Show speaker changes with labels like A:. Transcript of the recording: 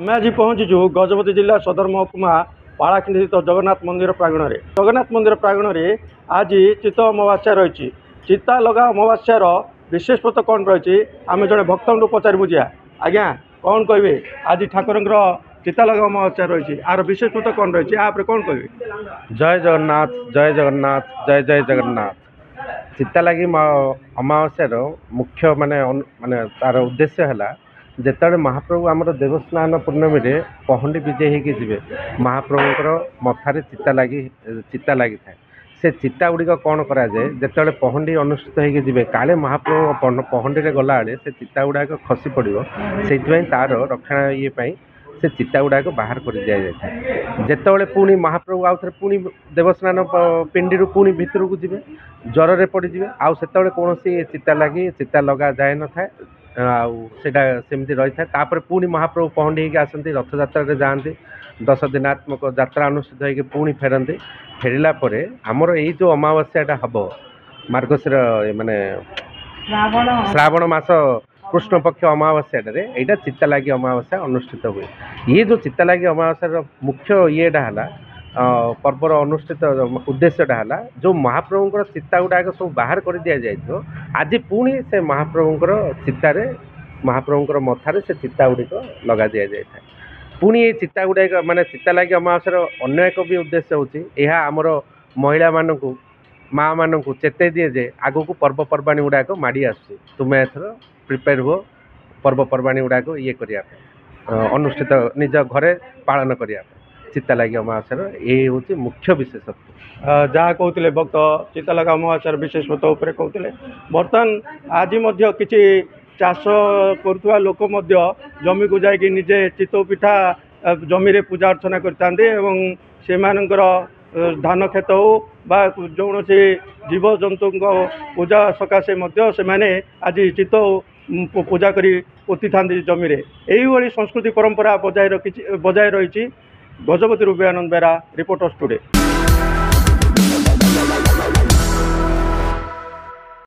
A: ଆମେ ଆଜି ପହଞ୍ଚିଛୁ ଗଜପତି ଜିଲ୍ଲା ସଦର ମହକୁମା ପାଳାଖେଣ୍ଡି ସ୍ଥିତ ଜଗନ୍ନାଥ ମନ୍ଦିର ପ୍ରାଙ୍ଗଣରେ। ଜଗନ୍ନାଥ ମନ୍ଦିର ପ୍ରାଙ୍ଗଣରେ ଆଜି ଚିତ୍ତ ଅମାବାସ୍ୟା ରହିଛି। ଚିତା ଲଗା ଅମାବାସ୍ୟାର ବିଶେଷତ୍ୱ କ'ଣ ରହିଛି ଆମେ ଜଣେ ଭକ୍ତଙ୍କୁ ପଚାରିବୁ ଯିବା। ଆଜ୍ଞା କ'ଣ କହିବେ, ଆଜି ଠାକୁରଙ୍କର ଚିତା ଲଗା ଅମାବାସ୍ୟା ରହିଛି, ଆର ବିଶେଷତ୍ୱ କ'ଣ ରହିଛି, ଆ ଉପରେ କ'ଣ କହିବେ?
B: ଜୟ ଜଗନ୍ନାଥ, ଜୟ ଜଗନ୍ନାଥ, ଜୟ ଜୟ ଜଗନ୍ନାଥ। ଚିତା ଲାଗି ଅମାବାସ୍ୟାର ମୁଖ୍ୟ ମାନେ ତାର ଉଦ୍ଦେଶ୍ୟ ହେଲା, ଯେତେବେଳେ ମହାପ୍ରଭୁ ଆମର ଦେବସ୍ନାନ ପୂର୍ଣ୍ଣମୀରେ ପହଣ୍ଡି ବିଜେ ହେଇକି ଯିବେ, ମହାପ୍ରଭୁଙ୍କର ମଥାରେ ଚିତା ଲାଗିଥାଏ। ସେ ଚିତା ଗୁଡ଼ିକ କ'ଣ କରାଯାଏ, ଯେତେବେଳେ ପହଣ୍ଡି ଅନୁଷ୍ଠିତ ହେଇକି ଯିବେ, କାଳେ ମହାପ୍ରଭୁ ପହଣ୍ଡିରେ ଗଲାବେଳେ ସେ ଚିତା ଗୁଡ଼ାକ ଖସି ପଡ଼ିବ, ସେଇଥିପାଇଁ ତାର ରକ୍ଷଣା ପାଇଁ ସେ ଚିତା ଗୁଡ଼ାକ ବାହାର କରି ଦିଆଯାଇଥାଏ। ଯେତେବେଳେ ପୁଣି ମହାପ୍ରଭୁ ଆଉ ଥରେ ପୁଣି ଦେବସ୍ନାନ ପିଣ୍ଡିରୁ ପୁଣି ଭିତରକୁ ଯିବେ, ଜ୍ୱରରେ ପଡ଼ିଯିବେ, ଆଉ ସେତେବେଳେ କୌଣସି ଚିତା ଲଗା ଯାଇନଥାଏ, ଆଉ ସେଇଟା ସେମିତି ରହିଥାଏ। ତାପରେ ପୁଣି ମହାପ୍ରଭୁ ପହଣ୍ଡି ହେଇକି ଆସନ୍ତି, ରଥଯାତ୍ରାରେ ଯାଆନ୍ତି, 10 ଦିନାତ୍ମକ ଯାତ୍ରା ଅନୁଷ୍ଠିତ ହେଇକି ପୁଣି ଫେରନ୍ତି। ଫେରିଲା ପରେ ଆମର ଏଇ ଯେଉଁ ଅମାବାସ୍ୟାଟା ହେବ, ମାର୍ଗଶିର ମାନେ ଶ୍ରାବଣ ମାସ କୃଷ୍ଣପକ୍ଷ ଅମାବାସ୍ୟାଟାରେ ଏଇଟା ଚିତାଲାଗି ଅମାବାସ୍ୟା ଅନୁଷ୍ଠିତ ହୁଏ। ଇଏ ଯେଉଁ ଚିତାଲାଗି ଅମାବାସ୍ୟାର ମୁଖ୍ୟ ଇଏଟା ହେଲା, ପର୍ବର ଅନୁଷ୍ଠିତ ଉଦ୍ଦେଶ୍ୟଟା ହେଲା, ଯେଉଁ ମହାପ୍ରଭୁଙ୍କର ଚିତା ଗୁଡ଼ାକ ସବୁ ବାହାର କରି ଦିଆଯାଇଥିବ, ଆଜି ପୁଣି ସେ ମହାପ୍ରଭୁଙ୍କର ଚିତାରେ, ମହାପ୍ରଭୁଙ୍କର ମଥାରେ ସେ ଚିତା ଗୁଡ଼ିକ ଲଗା ଦିଆଯାଇଥାଏ। ପୁଣି ଏଇ ଚିତା ଗୁଡ଼ାକ ମାନେ ଚିତାଲାଗି ଅମାବାସ୍ୟାର ଅନ୍ୟ ଏକ ବି ଉଦ୍ଦେଶ୍ୟ ହେଉଛି, ଏହା ଆମର ମହିଳାମାନଙ୍କୁ, ମାଆ ମାନଙ୍କୁ ଚେତାଇ ଦିଏ ଯେ ଆଗକୁ ପର୍ବପର୍ବାଣୀ ଗୁଡ଼ାକ ମାଡ଼ି ଆସୁଛି, ତୁମେ ଏଥର ପ୍ରିପେୟାର ହୁଅ ପର୍ବପର୍ବାଣୀ ଗୁଡ଼ାକ ଇଏ କରିବା ପାଇଁ, ଅନୁଷ୍ଠିତ ନିଜ ଘରେ ପାଳନ କରିବା ପାଇଁ। ଚିତାଲାଗି ଅମାବାସ୍ୟାର ଏଇ ହେଉଛି ମୁଖ୍ୟ ବିଶେଷତ୍ୱ।
A: ଯାହା କହୁଥିଲେ ଭକ୍ତ ଚିତା ଲଗା ଅମାବାସ୍ୟାର ବିଶେଷତ୍ୱ ଉପରେ କହୁଥିଲେ। ବର୍ତ୍ତମାନ ଆଜି ମଧ୍ୟ କିଛି ଚାଷ କରୁଥିବା ଲୋକ ମଧ୍ୟ ଜମିକୁ ଯାଇକି ନିଜେ ଚିତଉ ପିଠା ଜମିରେ ପୂଜା ଅର୍ଚ୍ଚନା କରିଥାନ୍ତି ଏବଂ ସେମାନଙ୍କର ଧାନ କ୍ଷେତ ହେଉ ବା କୌଣସି ଜୀବଜନ୍ତୁଙ୍କ ପୂଜା ସକାଶେ ମଧ୍ୟ ସେମାନେ ଆଜି ଚିତଉ ପୂଜା କରି ପୋତିଥାନ୍ତି ଜମିରେ। ଏହିଭଳି ସଂସ୍କୃତି ପରମ୍ପରା ବଜାୟ ରହିଛି। ଗଜପତିରୁ ବିବେକାନନ୍ଦ ବେହେରା, ରିପୋର୍ଟର୍ସ ଟୁଡେ।